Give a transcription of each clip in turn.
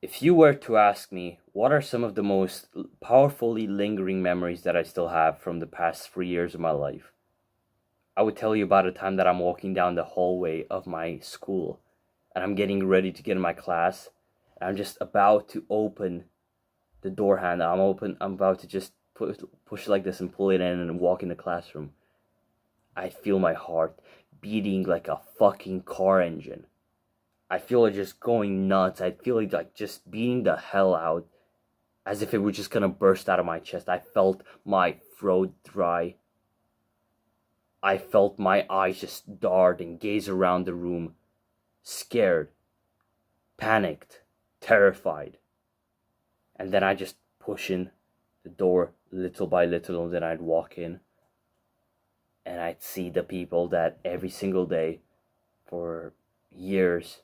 If you were to ask me what are some of the most powerfully lingering memories that I still have from the past 3 years of my life, I would tell you about a time that I'm walking down the hallway of my school and I'm getting ready to get in my class. And I'm just about to open the door handle. I'm about to just push like this and pull it in and walk in the classroom. I feel my heart beating like a fucking car engine. I feel it just going nuts. I feel it like just beating the hell out as if it were just gonna burst out of my chest. I felt my throat dry. I felt my eyes just dart and gaze around the room, scared, panicked, terrified. And then I just push in the door little by little, and then I'd walk in and I'd see the people that every single day for years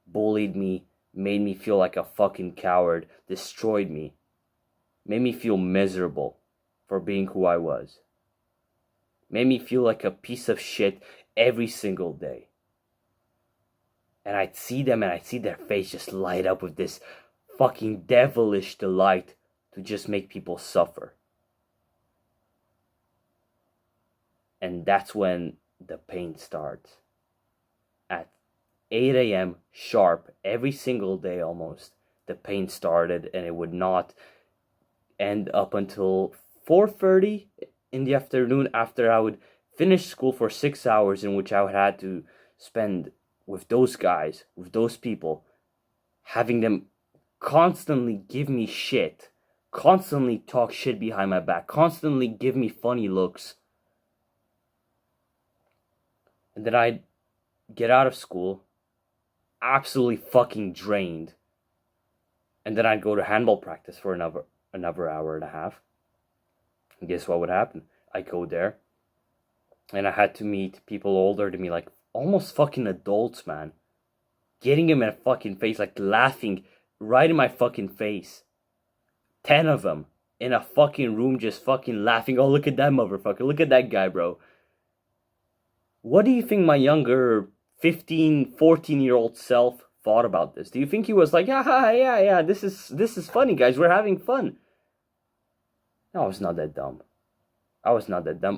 bullied me, made me feel like a fucking coward, destroyed me, made me feel miserable for being who I was, made me feel like a piece of shit every single day. And I'd see them and I'd see their face just light up with this fucking devilish delight to just make people suffer. And that's when the pain starts. At 8 a.m. sharp, every single day almost, the pain started, and it would not end up until 4:30 in the afternoon, after I would finish school for 6 hours, in which I would have to spend with those guys, with those people, having them constantly give me shit, constantly talk shit behind my back, constantly give me funny looks. And then I'd get out of school absolutely fucking drained. And then I'd go to handball practice for another hour and a half. And guess what would happen? I'd go there and I had to meet people older than me, like almost fucking adults, man. Getting them in the fucking face, like laughing right in my fucking face. 10 of them in a fucking room just fucking laughing. Oh, look at that motherfucker. Look at that guy, bro. What do you think my younger 15, 14-year-old self thought about this? Do you think he was like, yeah, this is funny, guys. We're having fun. No, I was not that dumb.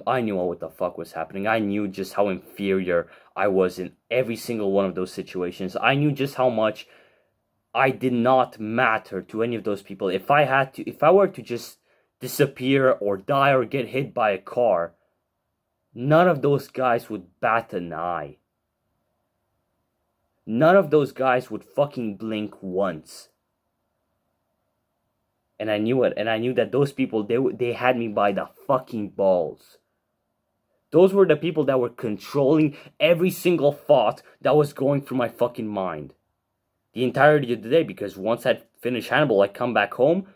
I knew what the fuck was happening. I knew just how inferior I was in every single one of those situations. I knew just how much I did not matter to any of those people. If I were to just disappear or die or get hit by a car, none of those guys would bat an eye. None of those guys would fucking blink once. And I knew it, and I knew that those people, they had me by the fucking balls. Those were the people that were controlling every single thought that was going through my fucking mind the entirety of the day, because once I'd finish handball, I'd come back home,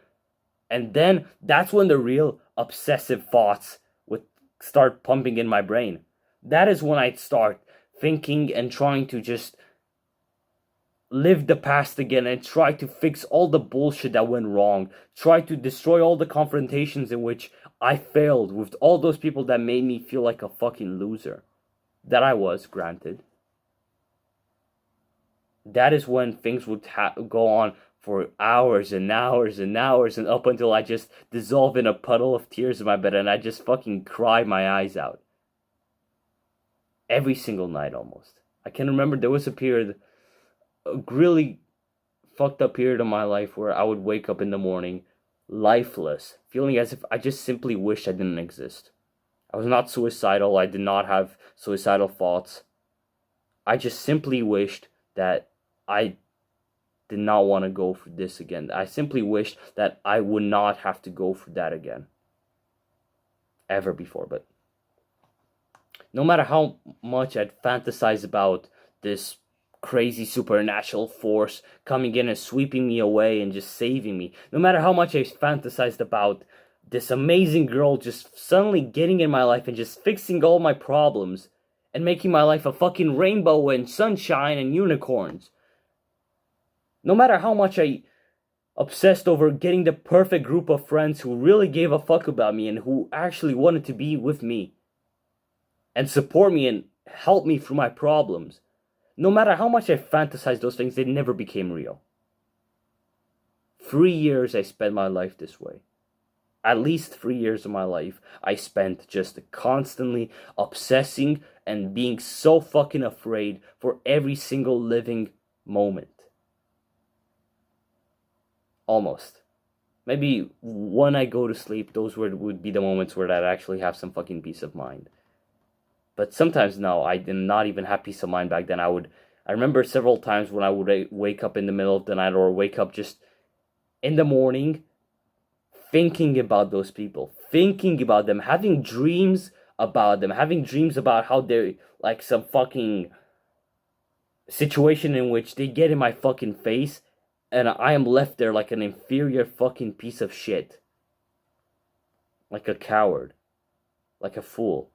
and then that's when the real obsessive thoughts would start pumping in my brain. That is when I'd start thinking and trying to just live the past again and try to fix all the bullshit that went wrong. Try to destroy all the confrontations in which I failed with all those people that made me feel like a fucking loser. That I was, granted. That is when things would go on for hours and hours and hours, and up until I just dissolve in a puddle of tears in my bed and I just fucking cry my eyes out. Every single night almost. I can remember there was a period, a really fucked up period of my life, where I would wake up in the morning lifeless, feeling as if I just simply wished I didn't exist. I was not suicidal. I did not have suicidal thoughts. I just simply wished that I did not want to go for this again. I simply wished that I would not have to go for that again. Ever before. But no matter how much I'd fantasize about this crazy supernatural force coming in and sweeping me away and just saving me, no matter how much I fantasized about this amazing girl just suddenly getting in my life and just fixing all my problems and making my life a fucking rainbow and sunshine and unicorns, no matter how much I obsessed over getting the perfect group of friends who really gave a fuck about me and who actually wanted to be with me and support me and help me through my problems, no matter how much I fantasized those things, they never became real. 3 years I spent my life this way. At least 3 years of my life I spent just constantly obsessing and being so fucking afraid for every single living moment. Almost. Maybe when I go to sleep, those would be the moments where I'd actually have some fucking peace of mind. But sometimes no, I did not even have peace of mind back then. I remember several times when I would wake up in the middle of the night or wake up just in the morning thinking about those people, thinking about them, having dreams about them, having dreams about how they're like some fucking situation in which they get in my fucking face and I am left there like an inferior fucking piece of shit. Like a coward. Like a fool.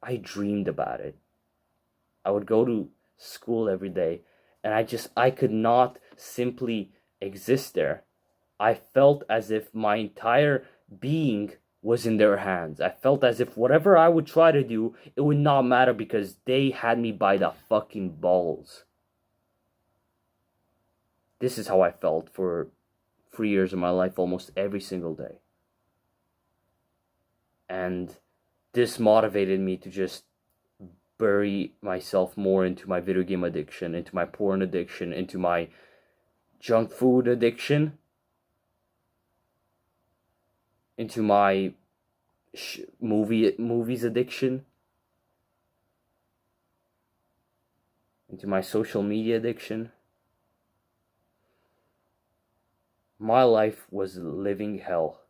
I dreamed about it. I would go to school every day and I could not simply exist there. I felt as if my entire being was in their hands. I felt as if whatever I would try to do, it would not matter because they had me by the fucking balls. This is how I felt for 3 years of my life, almost every single day. And this motivated me to just bury myself more into my video game addiction, into my porn addiction, into my junk food addiction, into my movies addiction, into my social media addiction. My life was living hell.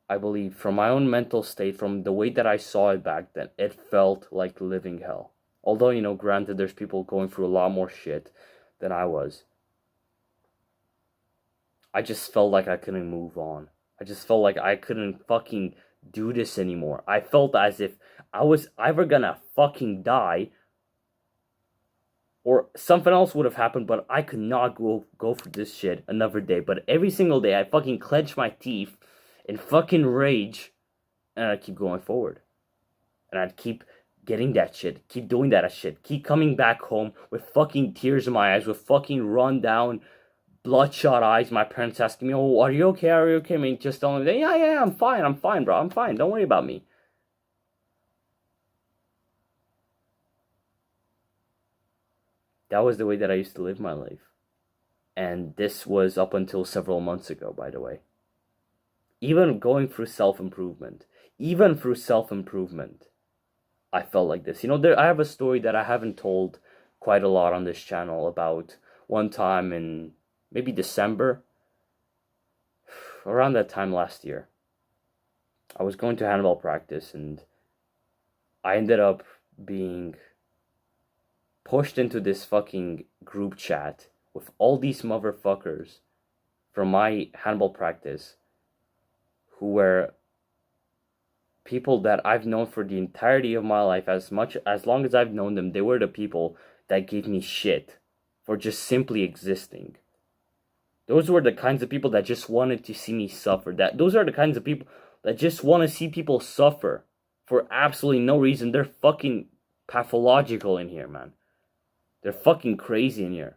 I believe from my own mental state, from the way that I saw it back then, it felt like living hell. Although, granted, there's people going through a lot more shit than I was. I just felt like I couldn't move on. I just felt like I couldn't fucking do this anymore. I felt as if I was either gonna fucking die or something else would have happened, but I could not go for this shit another day. But every single day, I fucking clench my teeth in fucking rage, and I'd keep going forward. And I'd keep getting that shit, keep doing that shit, keep coming back home with fucking tears in my eyes, with fucking run down, bloodshot eyes. My parents asking me, "Oh, are you okay? Are you okay?" I mean, just telling me, yeah, I'm fine, bro, I'm fine. Don't worry about me. That was the way that I used to live my life. And this was up until several months ago, by the way. Even going through self-improvement, I felt like this. I have a story that I haven't told quite a lot on this channel about one time in maybe December, around that time last year. I was going to handball practice and I ended up being pushed into this fucking group chat with all these motherfuckers from my handball practice who were people that I've known for the entirety of my life. As long as I've known them, they were the people that gave me shit for just simply existing. Those were the kinds of people that just wanted to see me suffer. Those are the kinds of people that just want to see people suffer for absolutely no reason. They're fucking pathological in here, man. They're fucking crazy in here.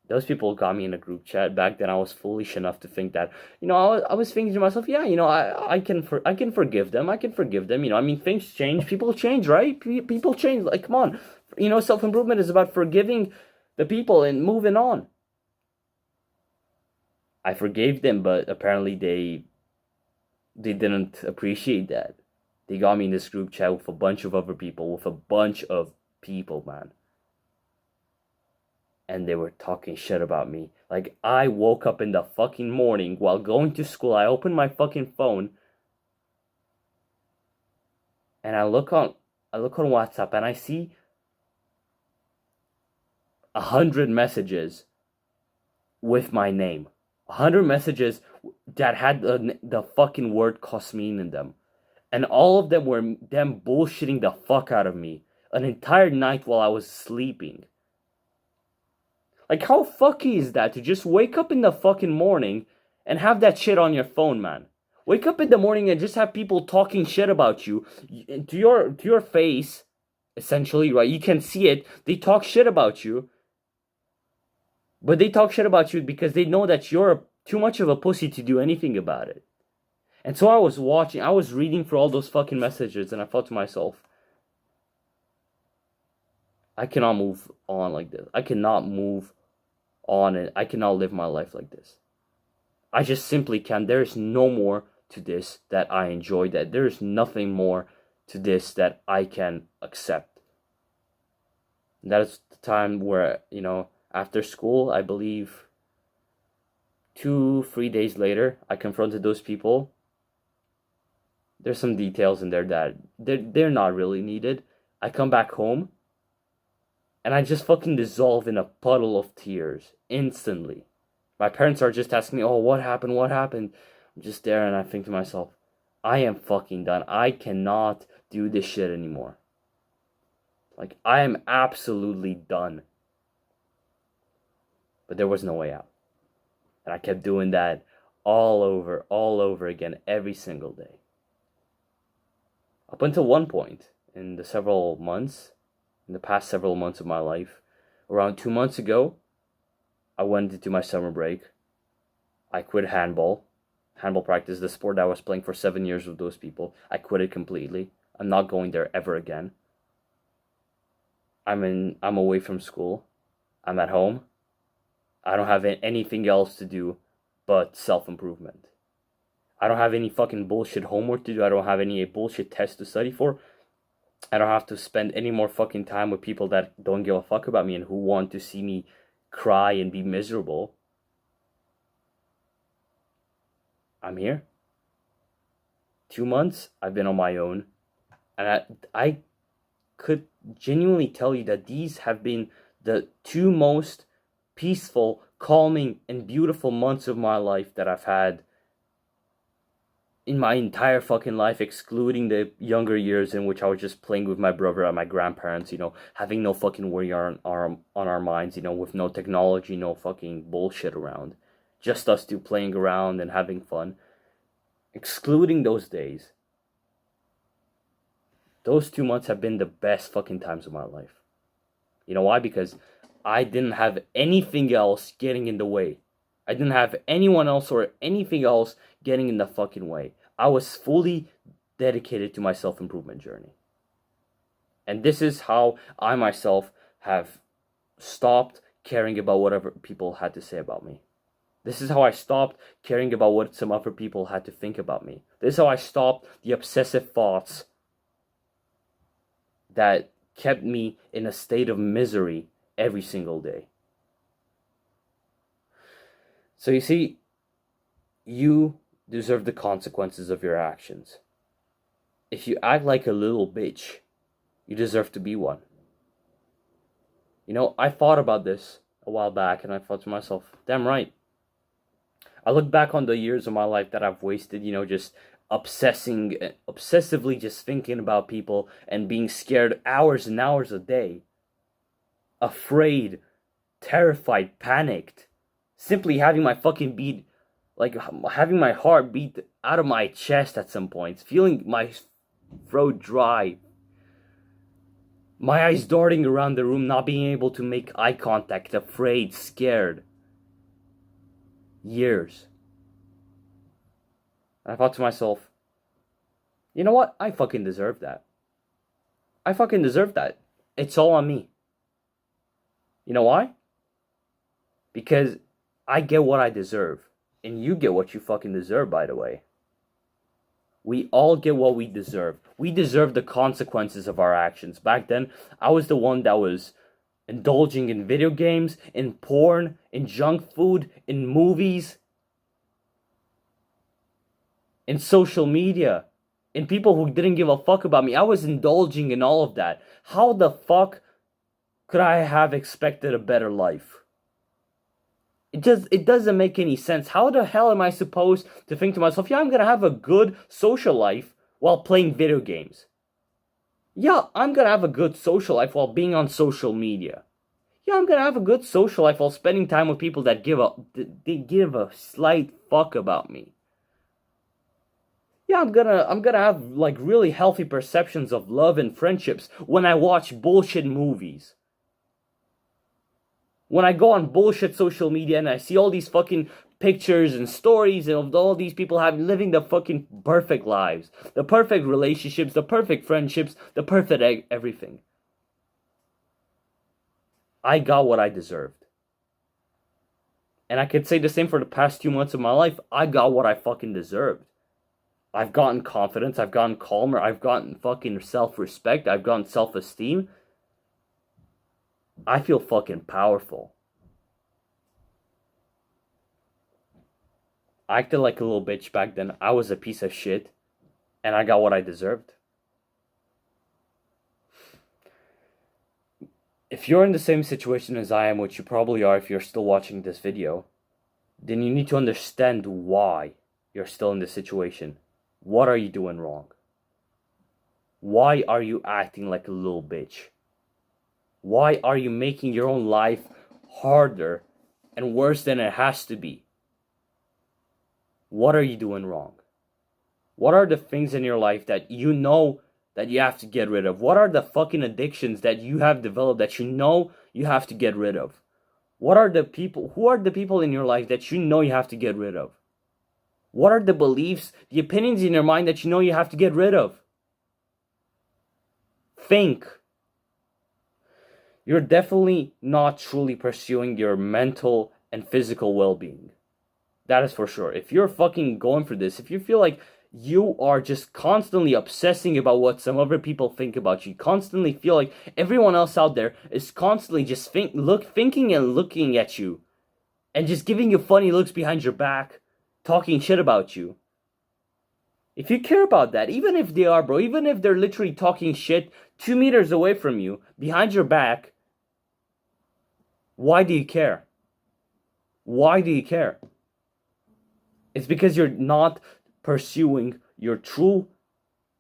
Those people got me in a group chat. Back then I was foolish enough to think that, I was thinking to myself, yeah, I can forgive them. I can forgive them. I mean, things change. People change, right? People change. Like, come on. Self-improvement is about forgiving the people and moving on. I forgave them, but apparently they didn't appreciate that. They got me in this group chat with a bunch of other people, man. And they were talking shit about me. Like, I woke up in the fucking morning while going to school. I opened my fucking phone and I look on WhatsApp and I see 100 messages with my name. 100 messages that had the fucking word Cosmin in them. And all of them were them bullshitting the fuck out of me an entire night while I was sleeping. Like, how fucky is that to just wake up in the fucking morning and have that shit on your phone, man? Wake up in the morning and just have people talking shit about you to your face Essentially, right? You can see it. They talk shit about you, but they talk shit about you because they know that you're too much of a pussy to do anything about it. And so I was reading through all those fucking messages, and I thought to myself, I cannot move on like this. I cannot move on, and I cannot live my life like this. I just simply can't. There is no more to this that I enjoy, that there is nothing more to this that I can accept. And that is the time where, after school, I believe 2-3 days later, I confronted those people. There's some details in there that they're not really needed. I come back home, and I just fucking dissolve in a puddle of tears instantly. My parents are just asking me, oh, what happened? What happened? I'm just there, and I think to myself, I am fucking done. I cannot do this shit anymore. Like, I am absolutely done. But there was no way out. And I kept doing that all over again, every single day. Up until one point, in the past several months of my life, around 2 months ago, I went into my summer break. I quit handball practice, the sport that I was playing for 7 years with those people. I quit it completely. I'm not going there ever again. I'm away from school. I'm at home. I don't have anything else to do but self-improvement. I don't have any fucking bullshit homework to do. I don't have any bullshit tests to study for. I don't have to spend any more fucking time with people that don't give a fuck about me and who want to see me cry and be miserable. I'm here. 2 months, I've been on my own. And I could genuinely tell you that these have been the 2 most peaceful, calming, and beautiful months of my life that I've had in my entire fucking life, excluding the younger years in which I was just playing with my brother and my grandparents, having no fucking worry on our minds, with no technology, no fucking bullshit around. Just us two playing around and having fun. Excluding those days, those 2 months have been the best fucking times of my life. You know why? Because I didn't have anything else getting in the way. I didn't have anyone else or anything else getting in the fucking way. I was fully dedicated to my self-improvement journey. And this is how I myself have stopped caring about whatever people had to say about me. This is how I stopped caring about what some other people had to think about me. This is how I stopped the obsessive thoughts that kept me in a state of misery every single day. So you see, you deserve the consequences of your actions. If you act like a little bitch, you deserve to be one. I thought about this a while back, and I thought to myself, damn right. I look back on the years of my life that I've wasted, just obsessively just thinking about people and being scared hours and hours a day. Afraid, terrified, panicked. Simply having my having my heart beat out of my chest at some points. Feeling my throat dry. My eyes darting around the room, not being able to make eye contact. Afraid, scared. Years. And I thought to myself, you know what? I fucking deserve that. I fucking deserve that. It's all on me. You know why? Because I get what I deserve. And you get what you fucking deserve, by the way. We all get what we deserve. We deserve the consequences of our actions. Back then, I was the one that was indulging in video games, in porn, in junk food, in movies, in social media, in people who didn't give a fuck about me. I was indulging in all of that. How the fuck could I have expected a better life? It doesn't make any sense. How the hell am I supposed to think to myself, yeah, I'm gonna have a good social life while playing video games? Yeah, I'm gonna have a good social life while being on social media. Yeah, I'm gonna have a good social life while spending time with people that give a slight fuck about me. Yeah, I'm gonna have like really healthy perceptions of love and friendships when I watch bullshit movies. When I go on bullshit social media and I see all these fucking pictures and stories of all these people living the fucking perfect lives, the perfect relationships, the perfect friendships, the perfect everything. I got what I deserved. And I could say the same for the past 2 months of my life. I got what I fucking deserved. I've gotten confidence, I've gotten calmer, I've gotten fucking self-respect, I've gotten self-esteem. I feel fucking powerful. I acted like a little bitch back then. I was a piece of shit. And I got what I deserved. If you're in the same situation as I am, which you probably are if you're still watching this video, then you need to understand why you're still in this situation. What are you doing wrong? Why are you acting like a little bitch? Why are you making your own life harder and worse than it has to be? What are you doing wrong? What are the things in your life that you know that you have to get rid of? What are the fucking addictions that you have developed that you know you have to get rid of? Who are the people in your life that you know you have to get rid of? What are the beliefs, the opinions in your mind that you know you have to get rid of? Think. You're definitely not truly pursuing your mental and physical well-being. That is for sure. If you're fucking going for this, if you feel like you are just constantly obsessing about what some other people think about you, constantly feel like everyone else out there is constantly just thinking and looking at you, and just giving you funny looks behind your back, talking shit about you. If you care about that, even if they are, bro, even if they're literally talking shit 2 meters away from you, behind your back, why do you care? Why do you care? It's because you're not pursuing your true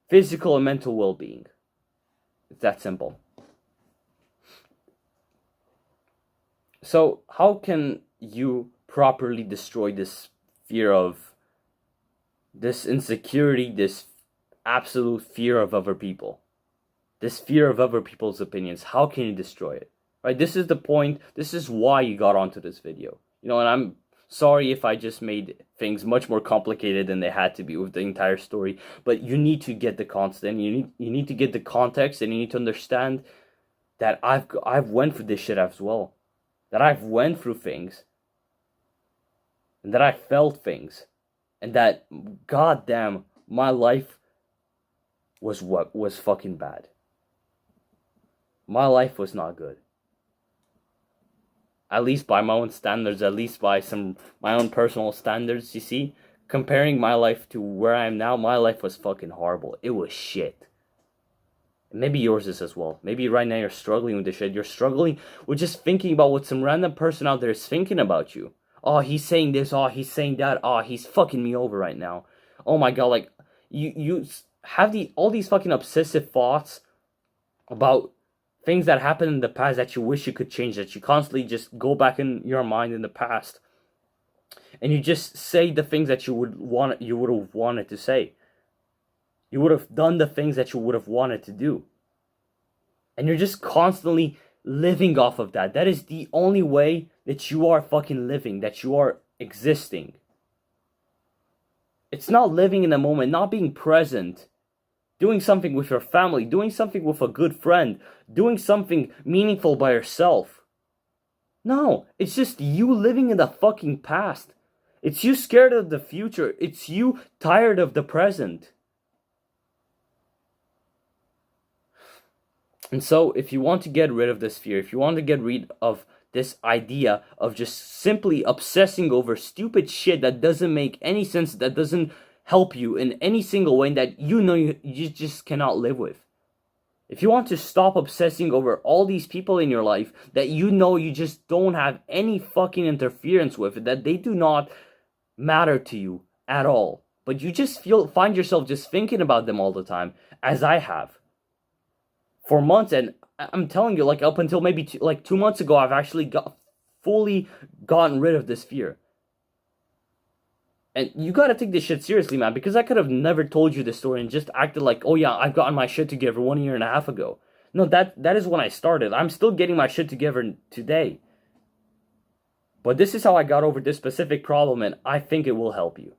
physical and mental well-being. It's that simple. So, how can you properly destroy this fear of, this insecurity, this absolute fear of other people? This fear of other people's opinions. How can you destroy it? Right? This is the point. This is why you got onto this video. You know, and I'm sorry if I just made things much more complicated than they had to be with the entire story. But you need to get the constant. You need to get the context, and you need to understand that I've went through this shit as well. That I've went through things. And that I felt things. And that, goddamn, my life was fucking bad. My life was not good. At least by my own standards, at least by my own personal standards, you see? Comparing my life to where I am now, my life was fucking horrible. It was shit. And maybe yours is as well. Maybe right now you're struggling with this shit. You're struggling with just thinking about what some random person out there is thinking about you. Oh, he's saying this. Oh, he's saying that. Oh, he's fucking me over right now. Oh my god, like, you have all these fucking obsessive thoughts about things that happened in the past that you wish you could change, that you constantly just go back in your mind in the past. And you just say the things that you would have wanted to say. You would have done the things that you would have wanted to do. And you're just constantly living off of that. That is the only way that you are fucking living, that you are existing. It's not living in the moment, not being present. Doing something with your family, doing something with a good friend, doing something meaningful by yourself. No, it's just you living in the fucking past. It's you scared of the future. It's you tired of the present. And so, if you want to get rid of this fear, if you want to get rid of this idea of just simply obsessing over stupid shit that doesn't make any sense, that doesn't help you in any single way, that you know you just cannot live with. If you want to stop obsessing over all these people in your life that you know you just don't have any fucking interference with, that they do not matter to you at all, but you just find yourself just thinking about them all the time, as I have for months. And I'm telling you, like, up until maybe 2 months ago, I've actually fully gotten rid of this fear. And you gotta take this shit seriously, man, because I could have never told you this story and just acted like, oh yeah, I've gotten my shit together 1.5 years ago. No, that is when I started. I'm still getting my shit together today. But this is how I got over this specific problem, and I think it will help you.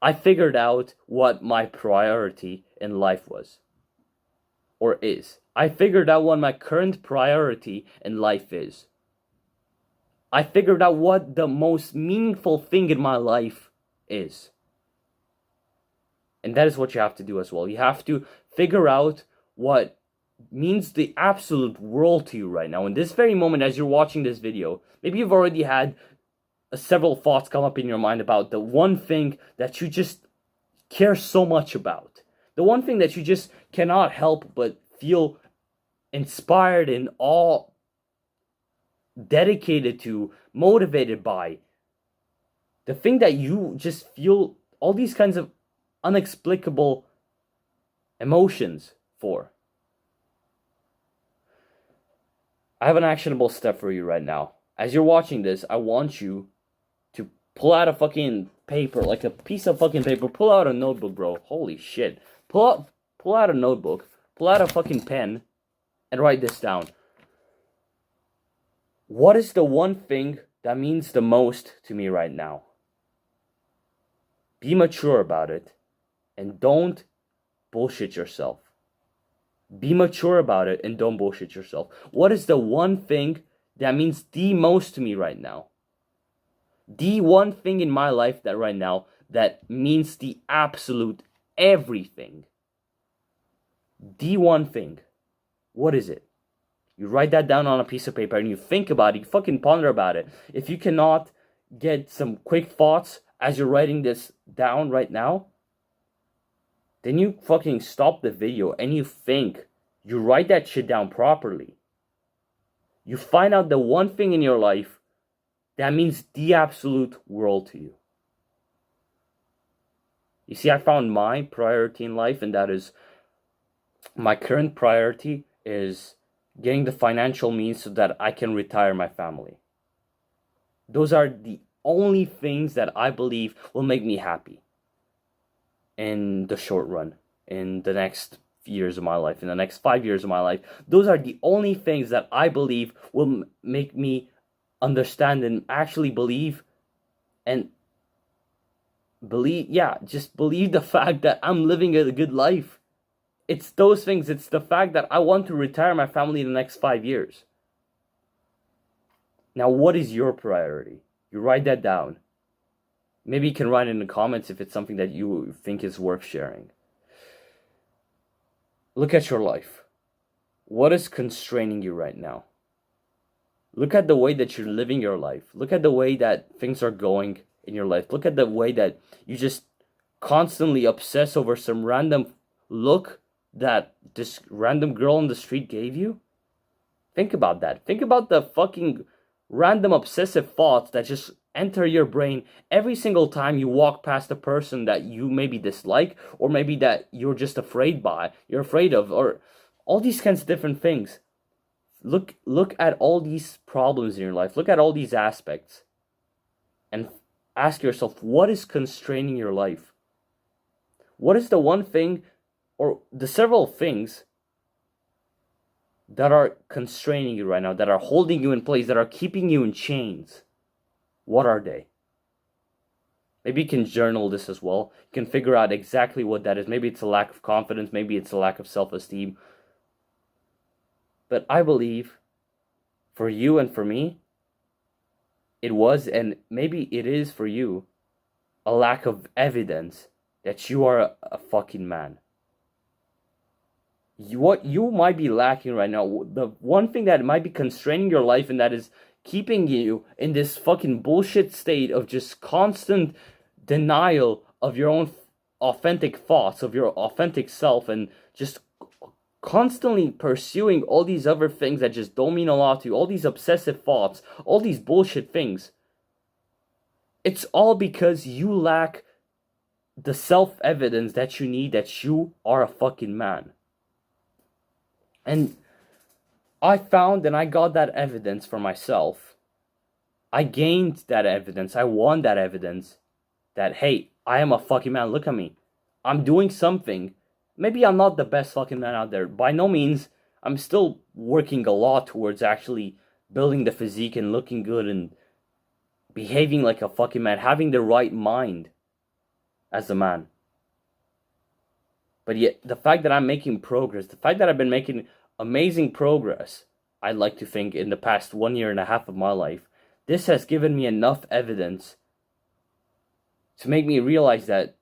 I figured out what my priority in life was. Or is. I figured out what my current priority in life is. I figured out what the most meaningful thing in my life is. And that is what you have to do as well. You have to figure out what means the absolute world to you right now. In this very moment, as you're watching this video, maybe you've already had several thoughts come up in your mind about the one thing that you just care so much about. The one thing that you just cannot help but feel inspired and all dedicated to, motivated by. The thing that you just feel all these kinds of inexplicable emotions for. I have an actionable step for you right now. As you're watching this, I want you to pull out a fucking paper, like a piece of fucking paper. Pull out a notebook, bro. Holy shit. Pull out a notebook. Pull out a fucking pen and write this down. What is the one thing that means the most to me right now? Be mature about it and don't bullshit yourself. Be mature about it and don't bullshit yourself. What is the one thing that means the most to me right now? The one thing in my life that right now that means the absolute everything. The one thing. What is it? You write that down on a piece of paper and you think about it. You fucking ponder about it. If you cannot get some quick thoughts as you're writing this down right now, then you fucking stop the video and you think. You write that shit down properly. You find out the one thing in your life that means the absolute world to you. You see, I found my priority in life, and that is my current priority is getting the financial means so that I can retire my family. Those are the only things that I believe will make me happy in the short run, in the next years of my life, in the next 5 years of my life. Those are the only things that I believe will make me understand and actually believe and believe, just believe the fact that I'm living a good life. It's those things. It's the fact that I want to retire my family in the next 5 years. Now, what is your priority? You write that down. Maybe you can write in the comments if it's something that you think is worth sharing. Look at your life. What is constraining you right now? Look at the way that you're living your life. Look at the way that things are going in your life. Look at the way that you just constantly obsess over some random look that this random girl on the street gave you. Think about that. Think about the fucking random obsessive thoughts that just enter your brain every single time you walk past a person that you maybe dislike, or maybe that you're just afraid of, or all these kinds of different things. Look at all these problems in your life. Look at all these aspects and ask yourself, what is constraining your life? What is the one thing or the several things that are constraining you right now, that are holding you in place, that are keeping you in chains? What are they? Maybe you can journal this as well. You can figure out exactly what that is. Maybe it's a lack of confidence. Maybe it's a lack of self-esteem. But I believe for you and for me, it was, and maybe it is for you, a lack of evidence that you are a fucking man. What you might be lacking right now, the one thing that might be constraining your life and that is keeping you in this fucking bullshit state of just constant denial of your own authentic thoughts, of your authentic self, and just constantly pursuing all these other things that just don't mean a lot to you, all these obsessive thoughts, all these bullshit things. It's all because you lack the self-evidence that you need that you are a fucking man. And I found and I got that evidence for myself. I gained that evidence. I won that evidence that, hey, I am a fucking man. Look at me. I'm doing something. Maybe I'm not the best fucking man out there. By no means. I'm still working a lot towards actually building the physique and looking good and behaving like a fucking man, having the right mind as a man. But yet, the fact that I'm making progress, the fact that I've been making amazing progress, I'd like to think, in the past 1.5 years of my life, this has given me enough evidence to make me realize that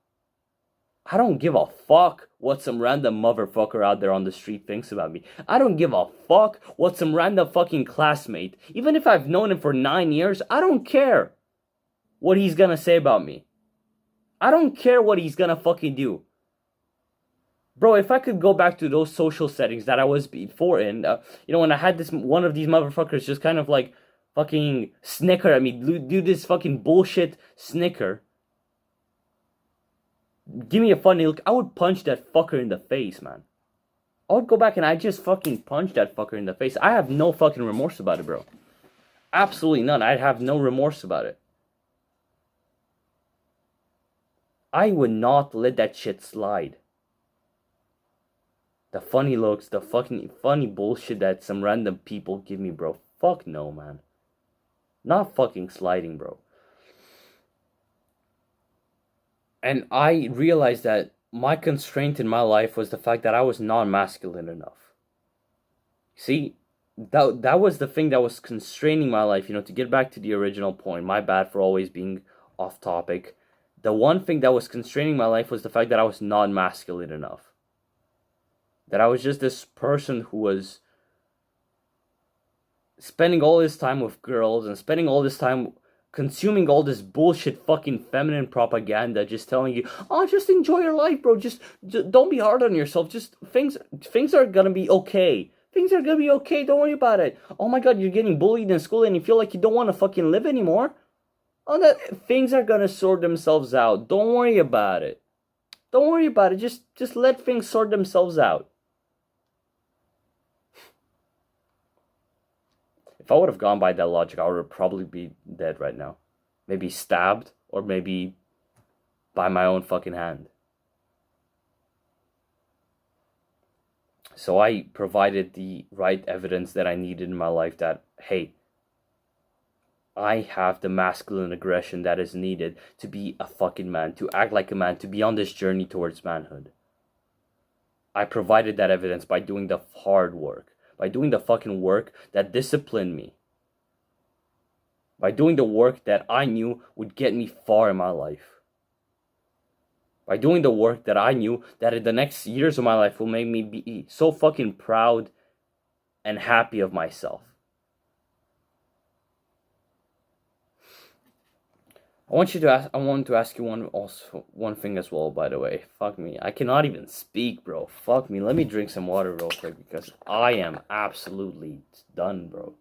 I don't give a fuck what some random motherfucker out there on the street thinks about me. I don't give a fuck what some random fucking classmate, even if I've known him for 9 years, I don't care what he's gonna say about me. I don't care what he's gonna fucking do. Bro, if I could go back to those social settings that I was before in, when I had this one of these motherfuckers just kind of like fucking snicker at me, do this fucking bullshit snicker, give me a funny look, I would punch that fucker in the face, man. I would go back and I just fucking punch that fucker in the face. I have no fucking remorse about it, bro. Absolutely none. I'd have no remorse about it. I would not let that shit slide. The funny looks, the fucking funny bullshit that some random people give me, bro. Fuck no, man. Not fucking sliding, bro. And I realized that my constraint in my life was the fact that I was not masculine enough. See, that was the thing that was constraining my life, to get back to the original point. My bad for always being off topic. The one thing that was constraining my life was the fact that I was not masculine enough. That I was just this person who was spending all this time with girls and spending all this time consuming all this bullshit fucking feminine propaganda, just telling you, oh, just enjoy your life, bro. Just don't be hard on yourself. Just things are gonna be okay. Things are gonna be okay. Don't worry about it. Oh my god, you're getting bullied in school and you feel like you don't want to fucking live anymore. Oh, that things are gonna sort themselves out. Don't worry about it. Don't worry about it. Just let things sort themselves out. If I would have gone by that logic, I would probably be dead right now. Maybe stabbed, or maybe by my own fucking hand. So I provided the right evidence that I needed in my life that, hey, I have the masculine aggression that is needed to be a fucking man, to act like a man, to be on this journey towards manhood. I provided that evidence by doing the hard work. By doing the fucking work that disciplined me. By doing the work that I knew would get me far in my life. By doing the work that I knew that in the next years of my life will make me be so fucking proud and happy of myself. I want to ask you one thing as well, by the way. Fuck me. I cannot even speak, bro. Fuck me. Let me drink some water real quick because I am absolutely done, bro.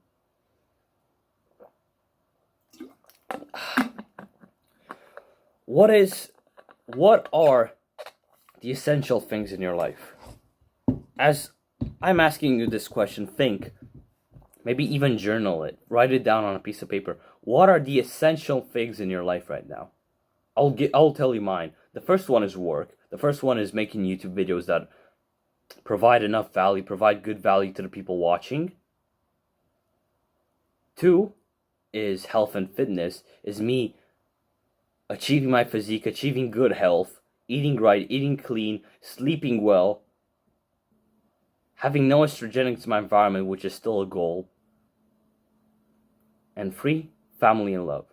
What are the essential things in your life? As I'm asking you this question, think. Maybe even journal it. Write it down on a piece of paper. What are the essential things in your life right now? I'll tell you mine. The first one is work. The first one is making YouTube videos that provide enough value, provide good value to the people watching. 2 is health and fitness. Is me achieving my physique, achieving good health, eating right, eating clean, sleeping well, having no estrogenics in my environment, which is still a goal. And 3, family and love.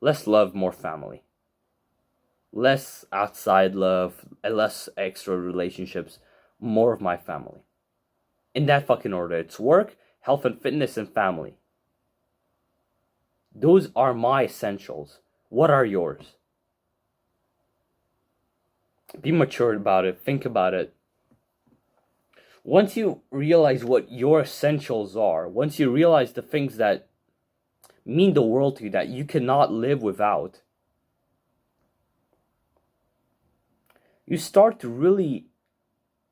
Less love, more family. Less outside love, less extra relationships, more of my family. In that fucking order. It's work, health and fitness, and family. Those are my essentials. What are yours? Be mature about it. Think about it. Once you realize what your essentials are, once you realize the things that mean the world to you, that you cannot live without, you start to really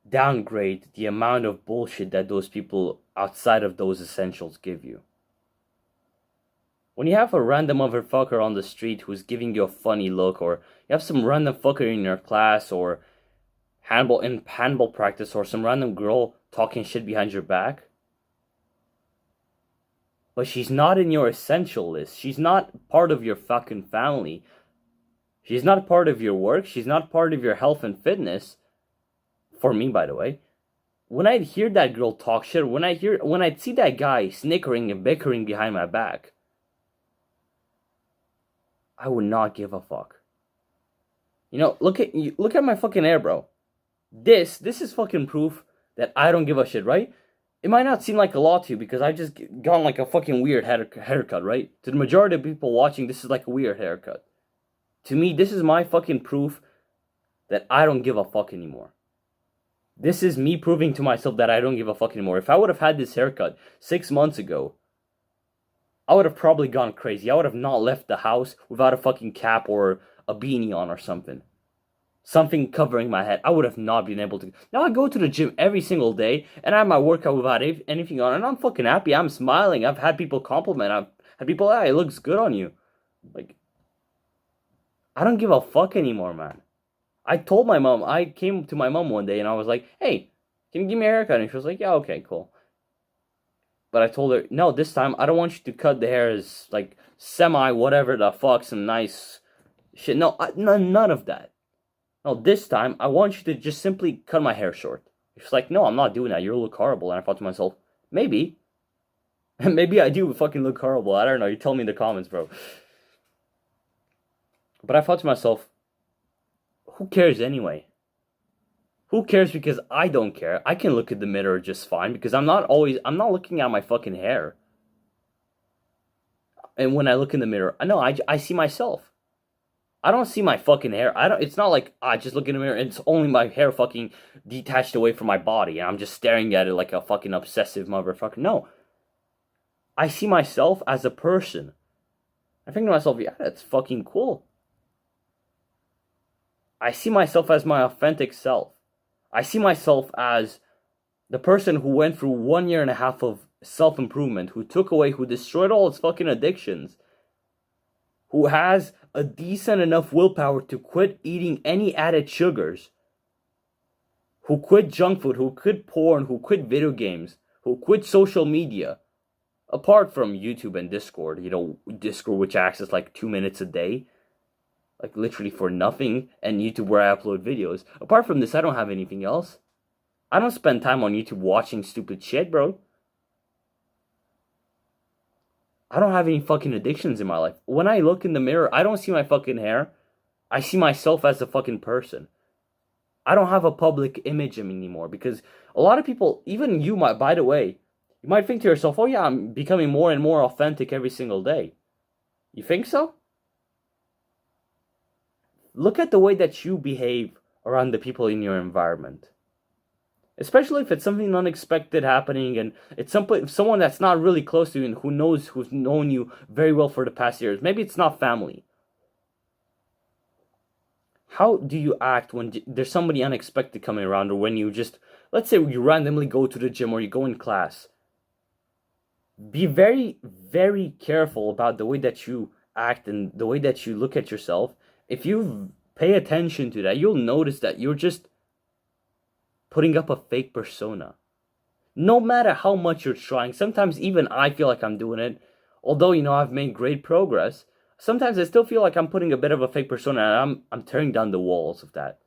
downgrade the amount of bullshit that those people outside of those essentials give you. When you have a random motherfucker on the street who's giving you a funny look, or you have some random fucker in your class, or handball practice, or some random girl talking shit behind your back, but she's not in your essential list. She's not part of your fucking family. She's not part of your work. She's not part of your health and fitness. For me, by the way. When I'd hear that girl talk shit, when I'd see that guy snickering and bickering behind my back, I would not give a fuck. You know, look at my fucking hair, bro. This is fucking proof that I don't give a shit, right? It might not seem like a lot to you because I just gone like a fucking weird haircut, right? To the majority of people watching, this is like a weird haircut. To me, this is my fucking proof that I don't give a fuck anymore. This is me proving to myself that I don't give a fuck anymore. If I would have had this haircut 6 months ago, I would have probably gone crazy. I would have not left the house without a fucking cap or a beanie on or something. Something covering my head. I would have not been able to. Now I go to the gym every single day and I have my workout without anything on, and I'm fucking happy. I'm smiling. I've had people compliment. I've had people, hey, it looks good on you. Like, I don't give a fuck anymore, man. I told my mom, I came to my mom one day and I was like, hey, can you give me a haircut? And she was like, yeah, okay, cool. But I told her, no, this time I don't want you to cut the hair as like semi whatever the fuck, some nice shit. No, none of that. No, this time I want you to just simply cut my hair short. She's like, no, I'm not doing that. You look horrible. And I thought to myself, maybe. Maybe I do fucking look horrible. I don't know. You tell me in the comments, bro. But I thought to myself, who cares anyway? Who cares, because I don't care. I can look at the mirror just fine because I'm not looking at my fucking hair. And when I look in the mirror, I see myself. I don't see my fucking hair. It's not like I just look in the mirror and it's only my hair fucking detached away from my body and I'm just staring at it like a fucking obsessive motherfucker. No. I see myself as a person. I think to myself, yeah, that's fucking cool. I see myself as my authentic self. I see myself as the person who went through 1.5 years of self-improvement, who destroyed all his fucking addictions, who has a decent enough willpower to quit eating any added sugars, who quit junk food, who quit porn, who quit video games, who quit social media, apart from YouTube and Discord, Discord which I access like 2 minutes a day, like literally for nothing, and YouTube where I upload videos. Apart from this, I don't have anything else. I don't spend time on YouTube watching stupid shit, bro. I don't have any fucking addictions in my life. When I look in the mirror, I don't see my fucking hair. I see myself as a fucking person. I don't have a public image anymore because a lot of people, even you might, by the way, you might think to yourself, oh yeah, I'm becoming more and more authentic every single day. You think so? Look at the way that you behave around the people in your environment. Especially if it's something unexpected happening and it's someone that's not really close to you and who's known you very well for the past years. Maybe it's not family. How do you act when there's somebody unexpected coming around, or when you just, let's say you randomly go to the gym or you go in class? Be very, very careful about the way that you act and the way that you look at yourself. If you pay attention to that, you'll notice that you're just putting up a fake persona. No matter how much you're trying, sometimes even I feel like I'm doing it, although, I've made great progress. Sometimes I still feel like I'm putting a bit of a fake persona, and I'm tearing down the walls of that.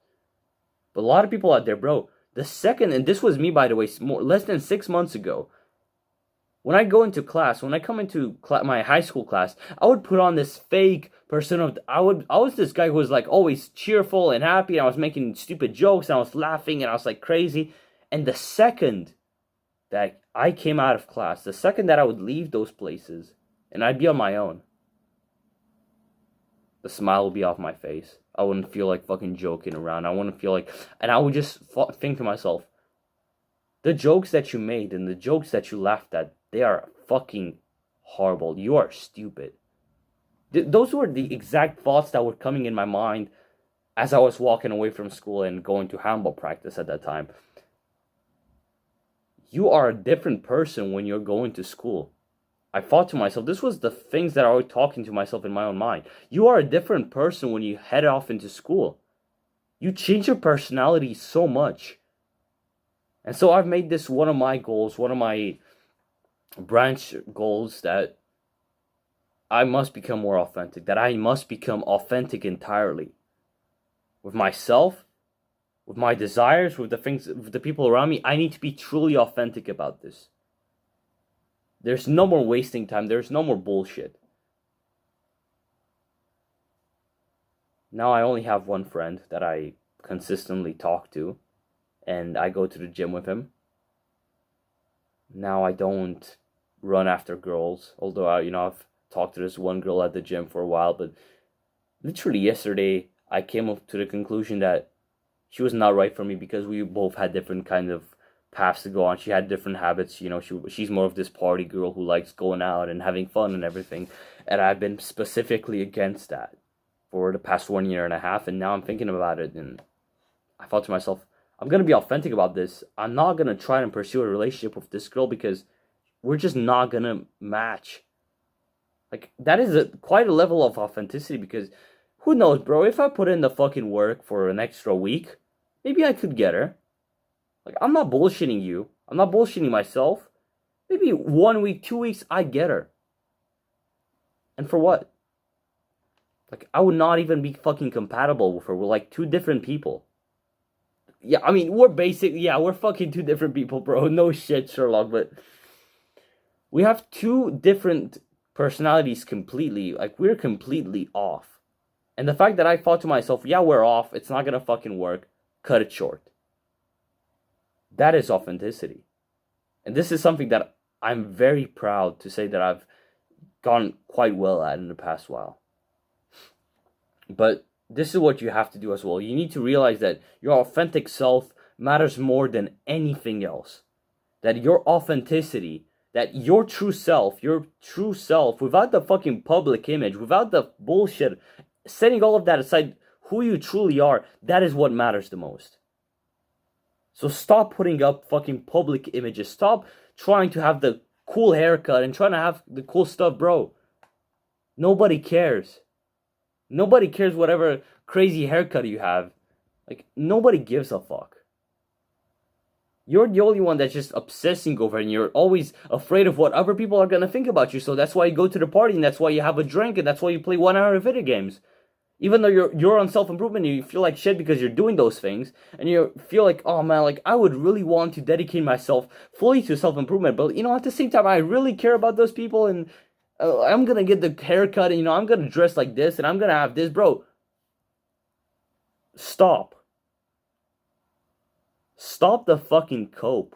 But a lot of people out there, bro, and this was me, by the way, less than 6 months ago, when I go into class, when I come into my high school class, I would put on this fake persona. I was this guy who was like always cheerful and happy, and I was making stupid jokes, and I was laughing, and I was like crazy. And the second that I came out of class, the second that I would leave those places, and I'd be on my own, the smile would be off my face. I wouldn't feel like fucking joking around. I wouldn't feel like, and I would just think to myself, the jokes that you made and the jokes that you laughed at, they are fucking horrible. You are stupid. Those were the exact thoughts that were coming in my mind as I was walking away from school and going to handball practice at that time. You are a different person when you're going to school. I thought to myself, this was the things that I was talking to myself in my own mind. You are a different person when you head off into school. You change your personality so much. And so I've made this one of my goals, one of my branch goals, that I must become more authentic, that I must become authentic entirely. With myself, with my desires, with the things, with the people around me. I need to be truly authentic about this. There's no more wasting time. There's no more bullshit. Now I only have one friend that I consistently talk to, and I go to the gym with him. Now I don't run after girls, although I've talked to this one girl at the gym for a while, but literally yesterday I came up to the conclusion that she was not right for me because we both had different kind of paths to go on. She had different habits. She's more of this party girl who likes going out and having fun and everything. And I've been specifically against that for the past 1.5 years. And now I'm thinking about it. And I thought to myself, I'm going to be authentic about this. I'm not going to try and pursue a relationship with this girl because we're just not going to match. Like, that is quite a level of authenticity, because who knows, bro? If I put in the fucking work for an extra week, maybe I could get her. Like, I'm not bullshitting you. I'm not bullshitting myself. Maybe 1 week, 2 weeks, I get her. And for what? Like, I would not even be fucking compatible with her. We're like two different people. Yeah, I mean, we're fucking two different people, bro. No shit, Sherlock, but we have two different personalities completely. Like, we're completely off. And the fact that I thought to myself, yeah, we're off, it's not gonna fucking work, cut it short. That is authenticity. And this is something that I'm very proud to say that I've gone quite well at in the past while. But this is what you have to do as well. You need to realize that your authentic self matters more than anything else. That your authenticity, that your true self, without the fucking public image, without the bullshit, setting all of that aside, who you truly are, that is what matters the most. So stop putting up fucking public images. Stop trying to have the cool haircut and trying to have the cool stuff, bro. Nobody cares. Nobody cares whatever crazy haircut you have. Like, nobody gives a fuck. You're the only one that's just obsessing over it, and you're always afraid of what other people are gonna think about you. So that's why you go to the party, and that's why you have a drink, and that's why you play 1 hour of video games. Even though you're on self-improvement, you feel like shit because you're doing those things, and you feel like, oh man, like, I would really want to dedicate myself fully to self-improvement, but at the same time, I really care about those people, and I'm gonna get the haircut, and I'm gonna dress like this, and I'm gonna have this, bro. Stop the fucking cope.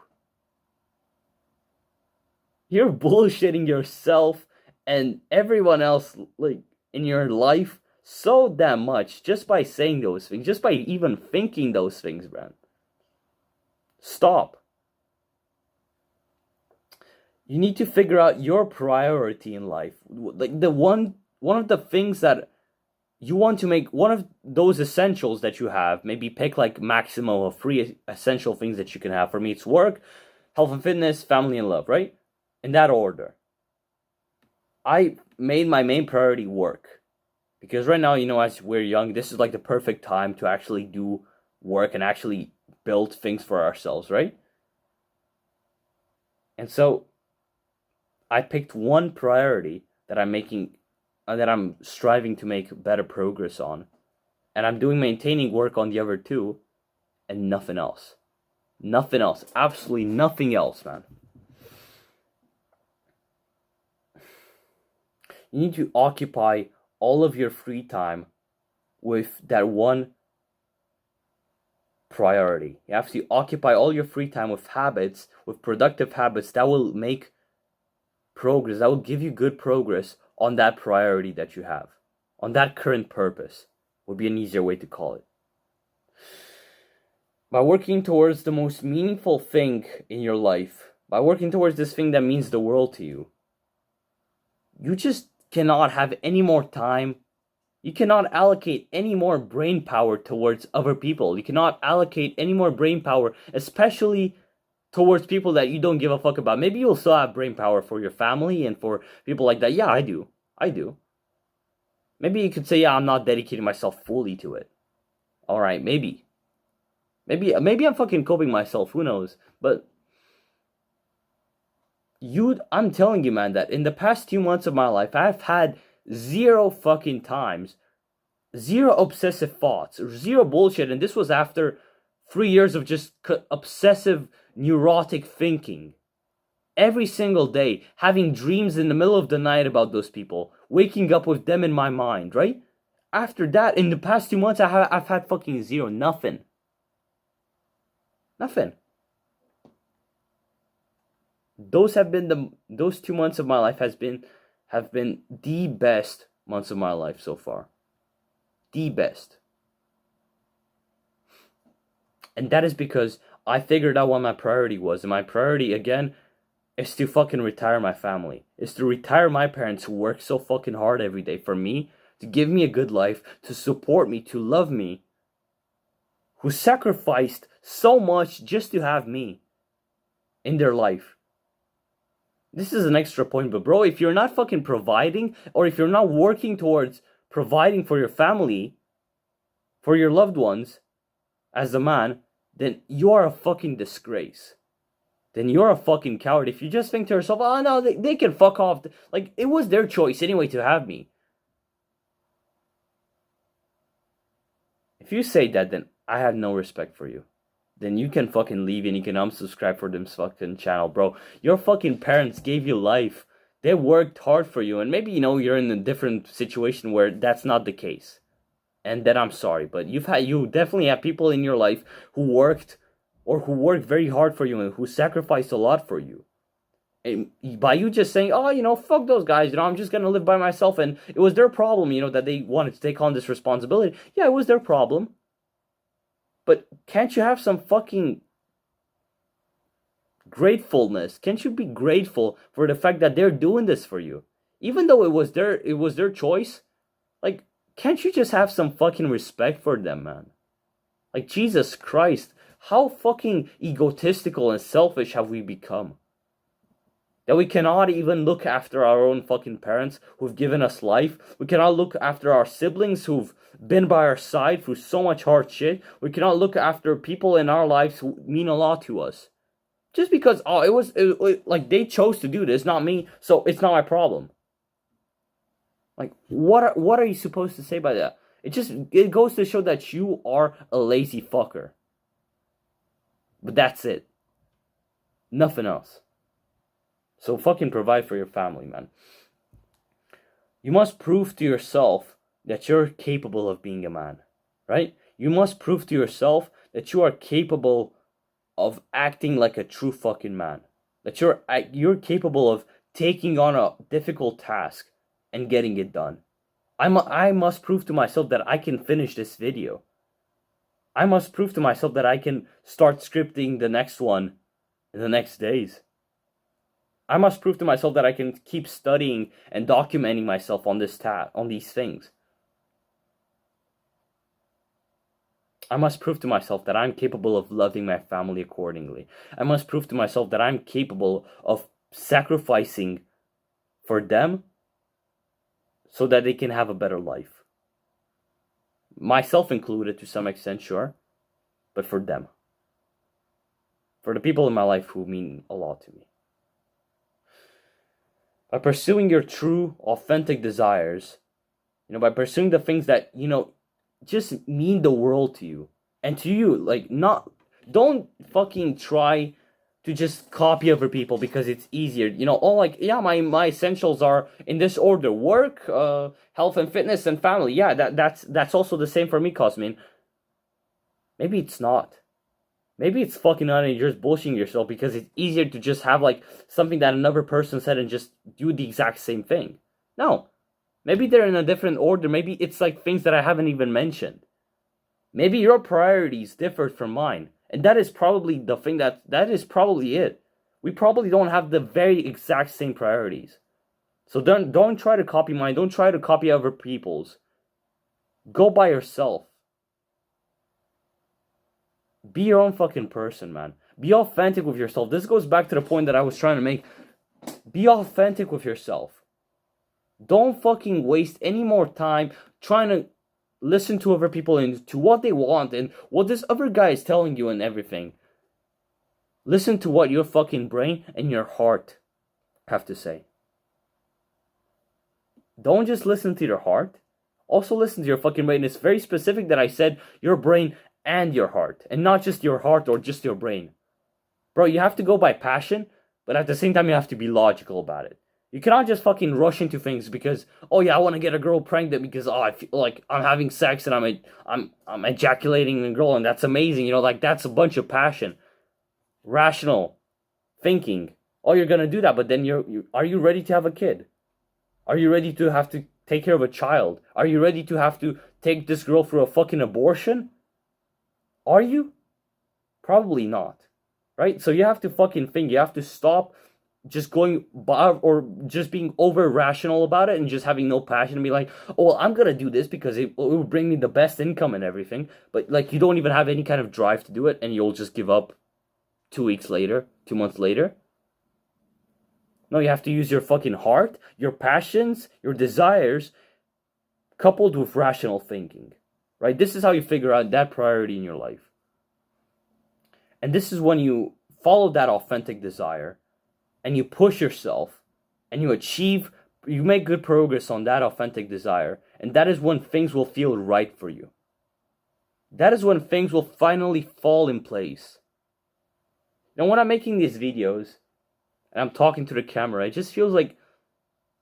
You're bullshitting yourself and everyone else, like, in your life so damn much just by saying those things, just by even thinking those things, man. Stop. You need to figure out your priority in life. Like, one of the things that you want to make, one of those essentials that you have, maybe pick like maximum of 3 essential things that you can have. For me, it's work, health and fitness, family and love, right? In that order. I made my main priority work. Because right now, as we're young, this is like the perfect time to actually do work and actually build things for ourselves, right? And so I picked one priority that I'm striving to make better progress on. And I'm doing maintaining work on the other 2, and nothing else. Nothing else. Absolutely nothing else, man. You need to occupy all of your free time with that one priority. You have to occupy all your free time with habits, with productive habits that will make progress, that will give you good progress on that priority that you have, on that current purpose, would be an easier way to call it. By working towards the most meaningful thing in your life, by working towards this thing that means the world to you, you just cannot have any more time. You cannot allocate any more brain power towards other people. You cannot allocate any more brain power, especially towards people that you don't give a fuck about. Maybe you'll still have brain power for your family and for people like that. Yeah, I do. Maybe you could say, yeah, I'm not dedicating myself fully to it. Alright, maybe. Maybe I'm fucking coping myself, who knows? But I'm telling you, man, that in the past 2 months of my life, I've had 0 fucking times, 0 obsessive thoughts, 0 bullshit, and this was after 3 years of just obsessive, neurotic thinking. Every single day, having dreams in the middle of the night about those people, waking up with them in my mind, right? After that, in the past 2 months, I've had fucking 0, nothing. Nothing. Those 2 months of my life have been the best months of my life so far. The best. And that is because I figured out what my priority was. And my priority, again, is to fucking retire my family. Is to retire my parents who work so fucking hard every day for me, to give me a good life, to support me, to love me, who sacrificed so much just to have me in their life. This is an extra point, but bro, if you're not fucking providing, or if you're not working towards providing for your family, for your loved ones, as a man, then you are a fucking disgrace. Then you're a fucking coward. If you just think to yourself, oh no, they can fuck off. Like, it was their choice anyway to have me. If you say that, then I have no respect for you. Then you can fucking leave and you can unsubscribe for this fucking channel, bro. Your fucking parents gave you life. They worked hard for you. And maybe, you're in a different situation where that's not the case. And then I'm sorry. But you definitely have people in your life who worked very hard for you and who sacrificed a lot for you. And by you just saying, oh, fuck those guys, I'm just going to live by myself. And it was their problem, that they wanted to take on this responsibility. Yeah, it was their problem. But can't you have some fucking gratefulness? Can't you be grateful for the fact that they're doing this for you? Even though it was their choice, like, can't you just have some fucking respect for them, man? Like, Jesus Christ, how fucking egotistical and selfish have we become? That we cannot even look after our own fucking parents who've given us life. We cannot look after our siblings who've been by our side through so much hard shit. We cannot look after people in our lives who mean a lot to us. Just because, like, they chose to do this, not me, so it's not my problem. Like, what are you supposed to say by that? It goes to show that you are a lazy fucker. But that's it. Nothing else. So fucking provide for your family, man. You must prove to yourself that you're capable of being a man, right? You must prove to yourself that you are capable of acting like a true fucking man. That you're capable of taking on a difficult task and getting it done. I must prove to myself that I can finish this video. I must prove to myself that I can start scripting the next one in the next days. I must prove to myself that I can keep studying and documenting myself on these things. I must prove to myself that I'm capable of loving my family accordingly. I must prove to myself that I'm capable of sacrificing for them so that they can have a better life. Myself included to some extent, sure, but for them. For the people in my life who mean a lot to me. By pursuing your true, authentic desires, by pursuing the things that, just mean the world to you. And to you, don't fucking try to just copy other people because it's easier. My essentials are in this order: work, health and fitness, and family. Yeah, that's also the same for me, Cosmin. Maybe it's not. Maybe it's fucking not, and you're just bullshitting yourself because it's easier to just have, something that another person said and just do the exact same thing. No. Maybe they're in a different order. Maybe it's, things that I haven't even mentioned. Maybe your priorities differ from mine. And that is probably the thing that is probably it. We probably don't have the very exact same priorities. So don't try to copy mine. Don't try to copy other people's. Go by yourself. Be your own fucking person, man. Be authentic with yourself. This goes back to the point that I was trying to make. Be authentic with yourself. Don't fucking waste any more time trying to listen to other people and to what they want and what this other guy is telling you and everything. Listen to what your fucking brain and your heart have to say. Don't just listen to your heart. Also listen to your fucking brain. It's very specific that I said your brain and your heart. And not just your heart or just your brain. Bro, you have to go by passion, but at the same time you have to be logical about it. You cannot just fucking rush into things because, oh yeah, I want to get a girl pregnant because, oh, I feel like I'm having sex and I'm ejaculating a girl and that's amazing. You know, like that's a bunch of passion. Rational thinking. Oh, you're gonna do that, but then are you ready to have a kid? Are you ready to have to take care of a child? Are you ready to have to take this girl through a fucking abortion? Are you? Probably not. Right? So you have to fucking think. You have to stop just going by or just being over rational about it and just having no passion and be like, oh, well, I'm gonna do this because it will bring me the best income and everything. But like you don't even have any kind of drive to do it and you'll just give up 2 weeks later, 2 months later. No, you have to use your fucking heart, your passions, your desires, coupled with rational thinking. Right? This is how you figure out that priority in your life. And this is when you follow that authentic desire and you push yourself and you make good progress on that authentic desire. And that is when things will feel right for you. That is when things will finally fall in place. Now, when I'm making these videos and I'm talking to the camera, it just feels like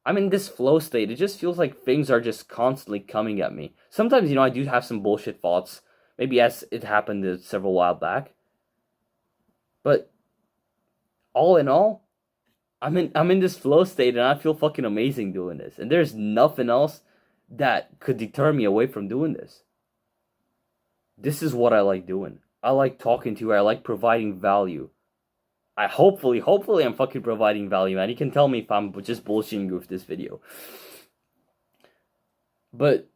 I'm in this flow state. It just feels like things are just constantly coming at me. Sometimes, I do have some bullshit thoughts. Maybe as it happened several while back. But all in all, I'm in this flow state and I feel fucking amazing doing this. And there's nothing else that could deter me away from doing this. This is what I like doing. I like talking to you. I like providing value. Hopefully I'm fucking providing value, man. You can tell me if I'm just bullshitting you with this video. But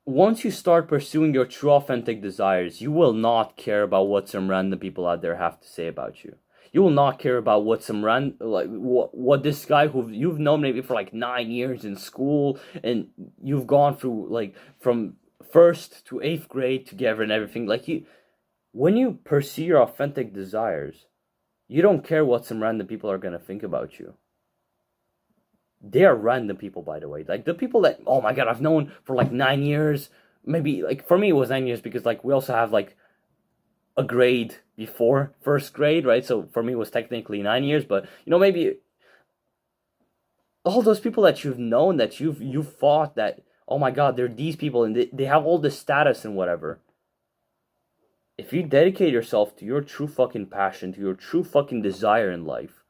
once you start pursuing your true authentic desires, you will not care about what some random people out there have to say about you. You will not care about what some what this guy who you've known maybe for like 9 years in school and you've gone through like from 1st to 8th grade together and everything. When you pursue your authentic desires, you don't care what some random people are going to think about you. They are random people, by the way. Like, the people that, oh my god, I've known for like 9 years. Maybe, like, for me it was 9 years because, like, we also have, like, a grade before 1st grade, right? So, for me it was technically 9 years. But, maybe all those people that you've known, that you've thought that, oh my god, they're these people and they have all this status and whatever. If you dedicate yourself to your true fucking passion, to your true fucking desire in life,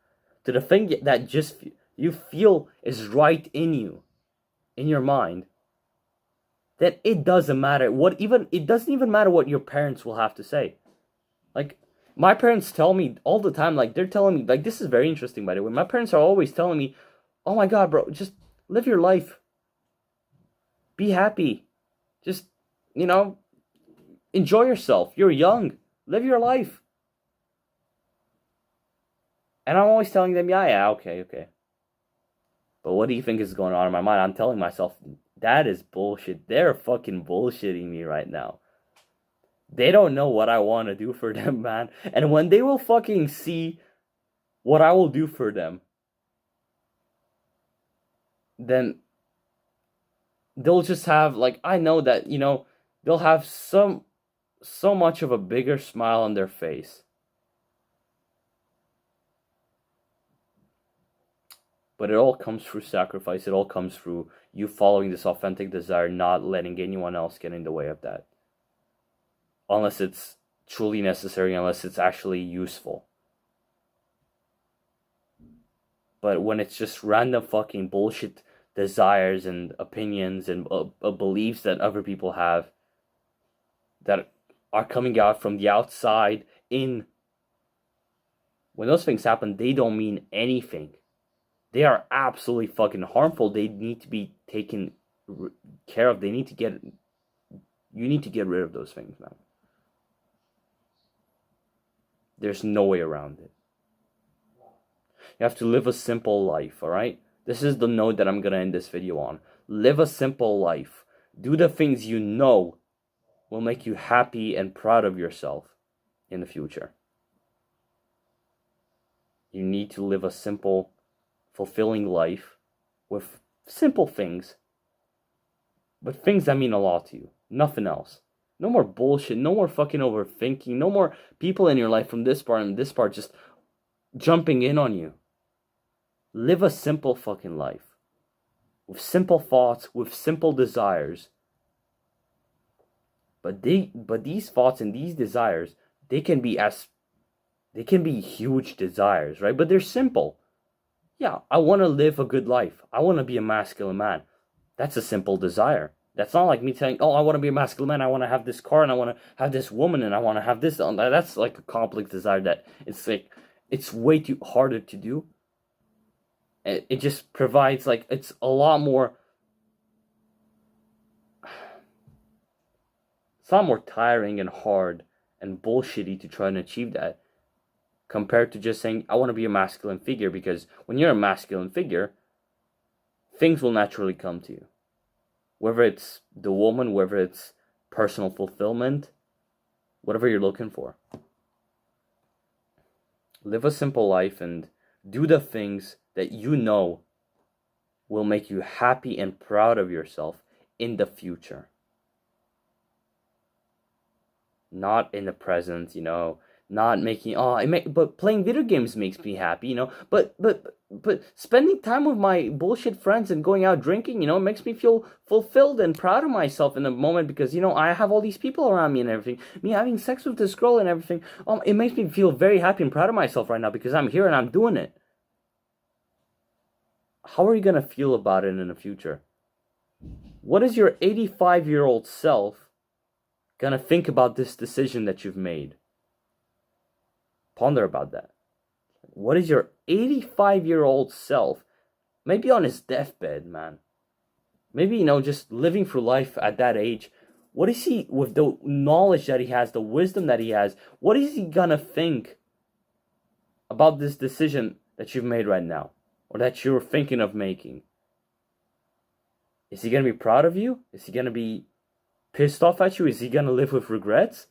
to the thing that just you feel is right in you, in your mind, then it doesn't matter it doesn't even matter what your parents will have to say. Like, my parents tell me all the time, like, they're telling me, like, this is very interesting, by the way. My parents are always telling me, oh my god, bro, just live your life. Be happy. Just, enjoy yourself. You're young. Live your life. And I'm always telling them, yeah, okay. But what do you think is going on in my mind? I'm telling myself, that is bullshit. They're fucking bullshitting me right now. They don't know what I want to do for them, man. And when they will fucking see what I will do for them, then they'll just have, like, I know that, they'll have so much of a bigger smile on their face. But it all comes through sacrifice. It all comes through you following this authentic desire, not letting anyone else get in the way of that. Unless it's truly necessary, unless it's actually useful. But when it's just random fucking bullshit desires and opinions and beliefs that other people have that are coming out from the outside in, when those things happen, they don't mean anything. They are absolutely fucking harmful. They need to be taken care of. You need to get rid of those things, man. There's no way around it. You have to live a simple life, alright? This is the note that I'm gonna end this video on. Live a simple life. Do the things you know will make you happy and proud of yourself in the future. You need to live a simple, fulfilling life with simple things, but things that mean a lot to you. Nothing else. No more bullshit. No more fucking overthinking. No more people in your life from this part and this part just jumping in on you. Live a simple fucking life. With simple thoughts, with simple desires. But these thoughts and these desires, they can be huge desires, right? But they're simple. Yeah, I want to live a good life. I want to be a masculine man. That's a simple desire. That's not like me saying, oh, I want to be a masculine man. I want to have this car and I want to have this woman and I want to have this. That's like a complex desire that it's way too harder to do. It just provides it's a lot more. It's a lot more tiring and hard and bullshitty to try and achieve that, compared to just saying, I want to be a masculine figure, because when you're a masculine figure, things will naturally come to you. Whether it's the woman, whether it's personal fulfillment, whatever you're looking for. Live a simple life and do the things that you know will make you happy and proud of yourself in the future. Not in the present, not making but playing video games makes me happy, but spending time with my bullshit friends and going out drinking, it makes me feel fulfilled and proud of myself in the moment, because I have all these people around me and everything. Me having sex with this girl and everything, it makes me feel very happy and proud of myself right now, because I'm here and I'm doing it. How are you gonna feel about it in the future? What is your 85-year-old self gonna think about this decision that you've made? Ponder about that. What is your 85-year-old self, maybe on his deathbed, man? Maybe, just living through life at that age. What is he, with the knowledge that he has, the wisdom that he has, what is he gonna think about this decision that you've made right now? Or that you're thinking of making? Is he gonna be proud of you? Is he gonna be pissed off at you? Is he gonna live with regrets?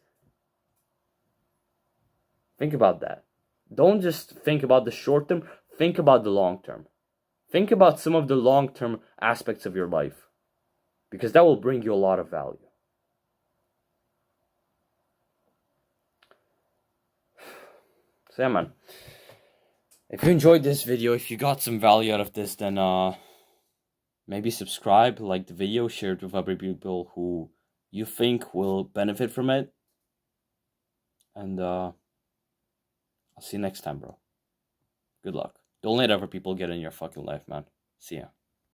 Think about that. Don't just think about the short term, think about the long term. Think about some of the long term aspects of your life, because that will bring you a lot of value. So yeah, man. If you enjoyed this video, if you got some value out of this, then maybe subscribe, like the video, share it with other people who you think will benefit from it. And I'll see you next time, bro. Good luck. Don't let other people get in your fucking life, man. See ya.